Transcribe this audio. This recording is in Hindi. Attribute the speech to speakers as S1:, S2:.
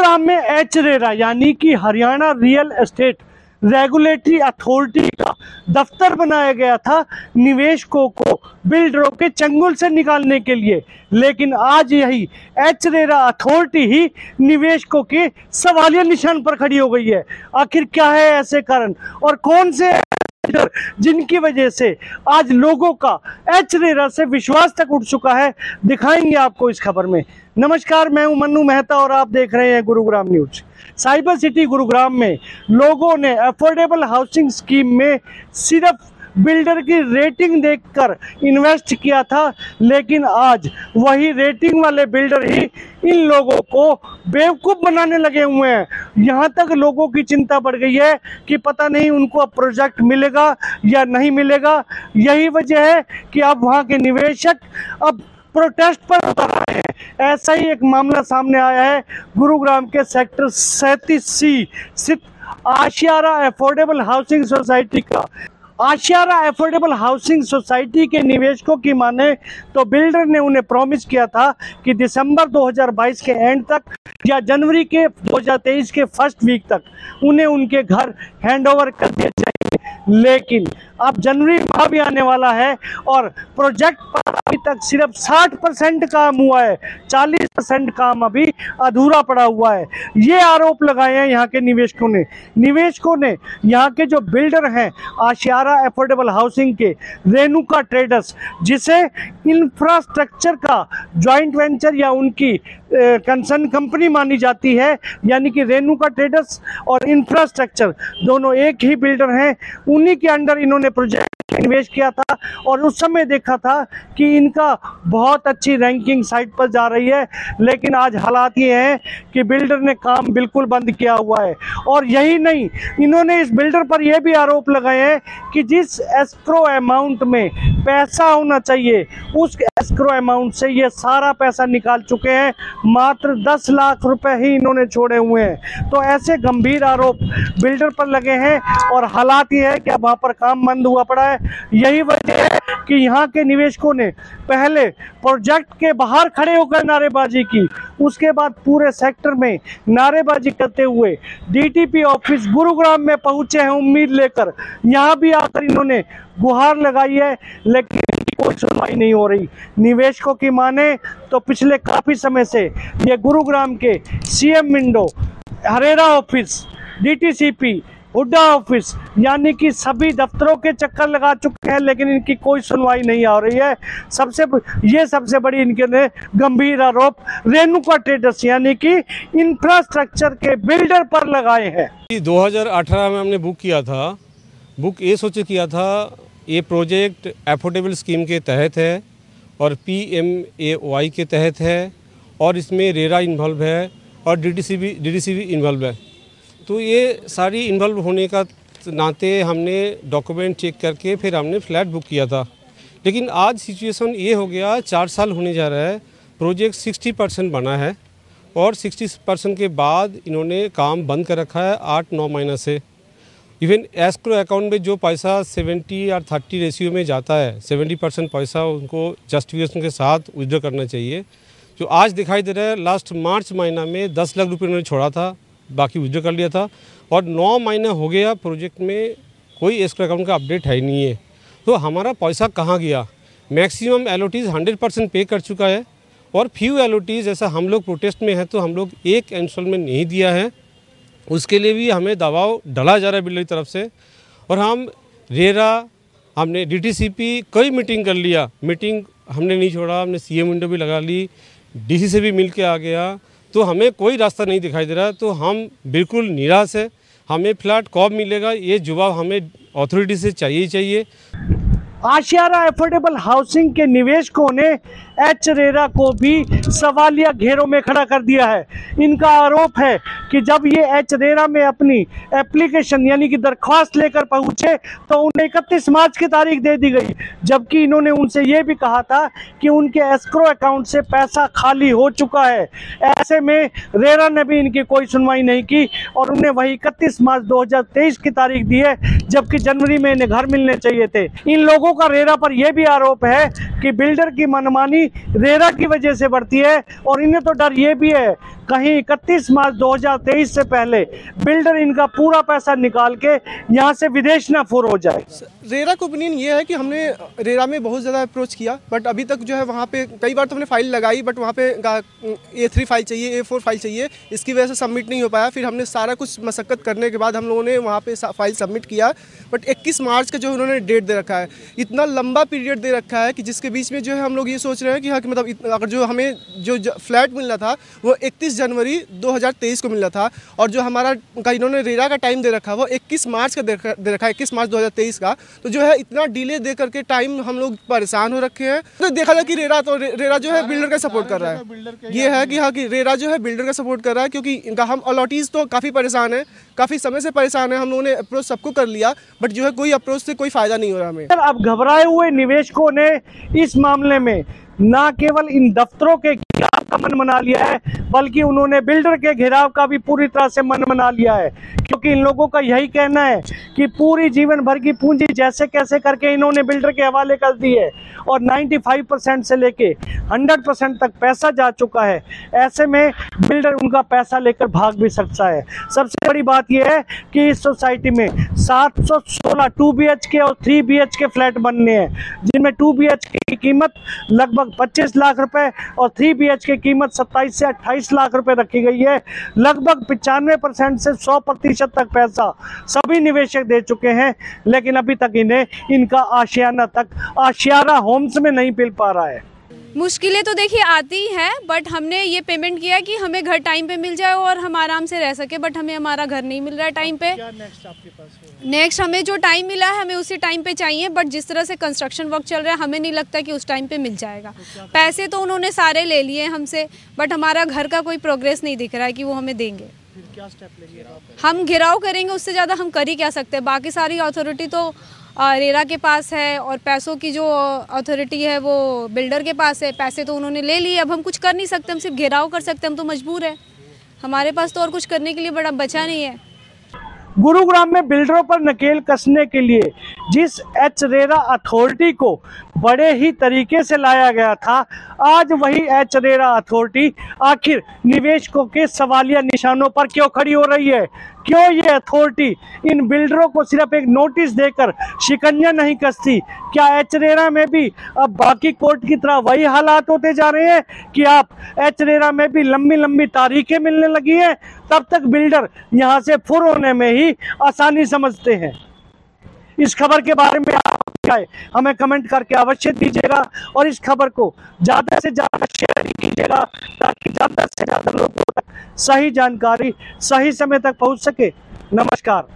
S1: गुरुग्राम में एचरेरा यानी कि Haryana real estate regulatory authority का दफ्तर बनाया गया था निवेशकों को बिल्डरों के चंगुल से निकालने के लिए, लेकिन आज यही एचरेरा अथॉरिटी ही निवेशकों के सवालिया निशान पर खड़ी हो गई है। आखिर क्या है ऐसे कारण और कौन से जिनकी वजह से आज लोगों का एचरेरा से विश्वास तक उठ चुका है, दिखाएंगे आपको इस खबर में। नमस्कार, मैं हूं मन्नू मेहता और आप देख रहे हैं Gurugram news. Cyber city Gurugram में लोगों ने अफोर्डेबल हाउसिंग स्कीम में सिर्फ बिल्डर की रेटिंग देखकर इन्वेस्ट किया था, लेकिन आज वही रेटिंग वाले बिल्डर ही इन लोगों को बेवकूफ़ बनाने लगे हुए हैं। यहाँ तक लोगों की चिंता बढ़ गई है कि पता नहीं उनको अब प्रोजेक्ट मिलेगा या नहीं मिलेगा। यही वजह है कि अब वहाँ के निवेशक अब प्रोटेस्ट पर उतर आए हैं। ऐसा ही एक मामला सामने आया है गुरुग्राम के सेक्टर 37C स्थित आशियारा अफोर्डेबल हाउसिंग सोसाइटी का। आशियारा अफोर्डेबल हाउसिंग सोसाइटी के निवेशकों की माने तो बिल्डर ने उन्हें प्रॉमिस किया था कि दिसंबर 2022 के एंड तक या जनवरी के 2023 के फर्स्ट वीक तक उन्हें उनके घर हैंडओवर कर दिए जाएंगे, लेकिन अब जनवरी माह भी आने वाला है और प्रोजेक्ट पर अभी तक सिर्फ 60% काम हुआ है, 40% काम अभी अधूरा पड़ा हुआ है। ये आरोप लगाए हैं यहाँ के निवेशकों ने यहाँ के जो बिल्डर हैं आशियारा अफोर्डेबल हाउसिंग के रेणुका ट्रेडर्स, जिसे इंफ्रास्ट्रक्चर का जॉइंट वेंचर या उनकी कंसर्न कंपनी मानी जाती है, यानी कि रेणुका ट्रेडर्स और इंफ्रास्ट्रक्चर दोनों एक ही बिल्डर हैं। उन्हीं के अंडर इन्होंने प्रोजेक्ट इन्वेस्ट किया था और उस समय देखा था कि इनका बहुत अच्छी रैंकिंग साइट पर जा रही है, लेकिन आज हालात ये हैं कि बिल्डर ने काम बिल्कुल बंद किया हुआ है। और यही नहीं, इन्होंने इस बिल्डर पर यह भी आरोप लगाए हैं कि जिस एस्क्रो अमाउंट में पैसा होना चाहिए उस एस्क्रो अमाउंट से ये सारा पैसा निकाल चुके हैं, मात्र 10 लाख रुपए ही इन्होंने छोड़े हुए हैं। तो ऐसे गंभीर आरोप बिल्डर पर लगे हैं और हालात ये है कि अब वहाँ पर काम बंद हुआ पड़ा है। यही वजह है कि यहाँ के निवेशकों ने पहले प्रोजेक्ट के बाहर खड़े होकर नारेबाजी की, उसके बाद पूरे सेक्टर में नारेबाजी करते हुए डीटीपी ऑफिस गुरुग्राम में पहुंचे हैं उम्मीद लेकर। यहाँ भी आकर इन्होंने गुहार लगाई है, लेकिन कोई सुनवाई नहीं हो रही। निवेशकों की माने तो पिछले काफी समय से ये गुरुग्राम के CM window, HRERA office, DTCP, HUDA office यानी कि सभी दफ्तरों के चक्कर लगा चुके हैं, लेकिन इनकी कोई सुनवाई नहीं हो रही है। सबसे बड़ी इनके गंभीर आरोप रेणुका ट्रेडर्स यानी कि इंफ्रास्ट्रक्चर के बिल्डर पर लगाए हैं।
S2: 2018 में हमने बुक किया था, बुक ये सोच किया था ये प्रोजेक्ट अफोर्डेबल स्कीम के तहत है और PMAY के तहत है और इसमें रेरा इन्वॉल्व है और DDC भी इन्वॉल्व है। तो ये सारी इन्वॉल्व होने का नाते हमने डॉक्यूमेंट चेक करके फिर हमने फ्लैट बुक किया था। लेकिन आज सिचुएशन ये हो गया, 4 साल होने जा रहा है, प्रोजेक्ट 60% बना है और 60% के बाद इन्होंने काम बंद कर रखा है 8-9 महीने से। इवन एस्क्रो अकाउंट में जो पैसा 70 और 30 रेशियो में जाता है, 70% पैसा उनको जस्टिफिकेशन के साथ विड्रॉ करना चाहिए। जो आज दिखाई दे रहा है, लास्ट मार्च महीना में 10 लाख रुपये उन्होंने छोड़ा था, बाकी विड्रॉ कर लिया था और 9 महीने हो गया प्रोजेक्ट में कोई एस्क्रो अकाउंट का अपडेट है ही नहीं है। तो हमारा पैसा कहाँ गया? मैक्सिमम एलओटीज़ 100% पे कर चुका है और फ्यू एलओटीज़, जैसा हम लोग प्रोटेस्ट में हैं तो हम लोग एक इंस्टॉलमेंट नहीं दिया है, उसके लिए भी हमें दबाव डाला जा रहा है बिल्डर की तरफ से। और हम रेरा, हमने डीटीसीपी कई मीटिंग कर लिया, मीटिंग हमने नहीं छोड़ा, हमने सीएम विंडो भी लगा ली, डीसी से भी मिल के आ गया, तो हमें कोई रास्ता नहीं दिखाई दे रहा। तो हम बिल्कुल निराश है। हमें फ्लैट कब मिलेगा ये जवाब हमें अथॉरिटी से चाहिए ही चाहिए।
S1: आशियारा अफोर्डेबल हाउसिंग के निवेशकों ने एचरेरा को भी सवालिया घेरों में खड़ा कर दिया है। इनका आरोप है कि जब ये एचरेरा में अपनी एप्लीकेशन यानी कि दरख्वास्त लेकर पहुंचे तो उन्हें 31 मार्च की तारीख दे दी गई, जबकि इन्होंने उनसे ये भी कहा था कि उनके एस्क्रो अकाउंट से पैसा खाली हो चुका है। ऐसे में रेरा ने भी इनकी कोई सुनवाई नहीं की और उन्हें वही 31 मार्च 2023 की तारीख दी है, जबकि जनवरी में इन्हें घर मिलने चाहिए थे। इन लोगों का रेरा पर यह भी आरोप है कि बिल्डर की मनमानी कमी रेरा की वजह से बढ़ती है। और इन्हें तो डर ये भी है कहीं 31 मार्च 2023 से पहले बिल्डर इनका पूरा पैसा निकाल के यहाँ से विदेश ना फुर हो जाए।
S3: रेरा का ओपिनियन ये है कि हमने रेरा में बहुत ज़्यादा अप्रोच किया, बट अभी तक जो है वहाँ पे कई बार तो हमने फाइल लगाई, बट वहाँ पे A3 फाइल चाहिए, A4 फाइल चाहिए, इसकी वजह से सबमिट नहीं हो पाया। फिर हमने सारा कुछ मशक्क़त करने के बाद हम लोगों ने वहाँ पे फाइल सबमिट किया, बट 21 मार्च का जो उन्होंने डेट दे रखा है, इतना लंबा पीरियड दे रखा है कि जिसके बीच में जो है हम लोग ये सोच रहे हैं कि हाँ कि मतलब अगर जो हमें जो फ्लैट मिलना था वो 31 जनवरी 2023 को मिलना था, और जो हमारा इन्होंने रेरा का टाइम दे रखा है वो 21 मार्च का दे रखा है, 21 मार्च 2023 का। तो जो है इतना डिले दे करके टाइम हम लोग परेशान हो रखे हैं। तो देखा जाए कि रेरा जो है बिल्डर का सपोर्ट कर रहा है। ये है कि हाँ कि रेरा जो है बिल्डर का सपोर्ट कर रहा है, क्योंकि इनका हम अलॉटीज़ तो काफ़ी परेशान है, काफ़ी समय से परेशान है। हम लोगों ने अप्रोच सबको कर लिया, बट जो है कोई अप्रोच से कोई फ़ायदा नहीं हो रहा हमें।
S1: अब घबराए हुए निवेशकों ने इस मामले में ना केवल इन दफ्तरों के घेराव का मन बना लिया है, बल्कि उन्होंने बिल्डर के घेराव का भी पूरी तरह से मन बना लिया है, क्योंकि इन लोगों का यही कहना है कि पूरी जीवन भर की पूंजी जैसे कैसे करके इन्होंने बिल्डर के हवाले कर दी है और 95% से लेके 100% तक पैसा जा चुका है। ऐसे में बिल्डर उनका पैसा लेकर भाग भी सकता है। सबसे बड़ी बात यह है कि इस सोसाइटी में 716 2 BHK और 3 BHK फ्लैट बनने हैं, जिनमें 2 BHK की कीमत लगभग 25 लाख रुपए और 3 BHK की कीमत 27 से 28 लाख रुपए रखी गई है। लगभग 95% से 100% तक पैसा सभी निवेशक दे चुके हैं, लेकिन अभी तक इन्हें इनका आशियाना होम्स में नहीं मिल पा रहा है।
S4: मुश्किलें तो देखिए आती ही हैं, बट हमने ये पेमेंट किया कि हमें घर टाइम पे मिल जाए और हम आराम से रह सके, बट हमें हमारा घर नहीं मिल रहा है टाइम पे। नेक्स्ट हमें जो टाइम मिला है हमें उसी टाइम पे चाहिए, बट जिस तरह से कंस्ट्रक्शन वर्क चल रहा है हमें नहीं लगता कि उस टाइम पे मिल जाएगा। पैसे तो उन्होंने सारे ले लिए हमसे, बट हमारा घर का कोई प्रोग्रेस नहीं दिख रहा है कि वो हमें देंगे।
S1: क्या स्टेप लेंगे आप?
S4: हम घेराव करेंगे, उससे ज़्यादा हम कर ही क्या सकते हैं। बाकी सारी अथॉरिटी तो रेरा के पास है और पैसों की जो अथॉरिटी है वो बिल्डर के पास है। पैसे तो उन्होंने ले लिए, अब हम कुछ कर नहीं सकते, हम सिर्फ घेराव कर सकते हैं। हम तो मजबूर है, हमारे पास तो और कुछ करने के लिए बड़ा बचा नहीं है।
S1: गुरुग्राम में बिल्डरों पर नकेल कसने के लिए जिस एच रेरा अथॉरिटी को बड़े ही तरीके से लाया गया था, आज वही एच रेरा अथॉरिटी आखिर निवेशकों के सवालिया निशानों पर क्यों खड़ी हो रही है? क्यों ये अथॉरिटी इन बिल्डरों को सिर्फ एक नोटिस देकर शिकंजा नहीं कसती? क्या एच रेरा में भी अब बाकी कोर्ट की तरह वही हालात होते जा रहे हैं कि आप एच रेरा में भी लंबी लंबी तारीखें मिलने लगी हैं, तब तक बिल्डर यहां से फुर होने में ही आसानी समझते हैं? इस खबर के बारे में आप क्या है हमें कमेंट करके अवश्य दीजिएगा, और इस खबर को ज्यादा से ज्यादा शेयर कीजिएगा ताकि ज्यादा से ज्यादा लोगों तक सही जानकारी सही समय तक पहुंच सके। नमस्कार।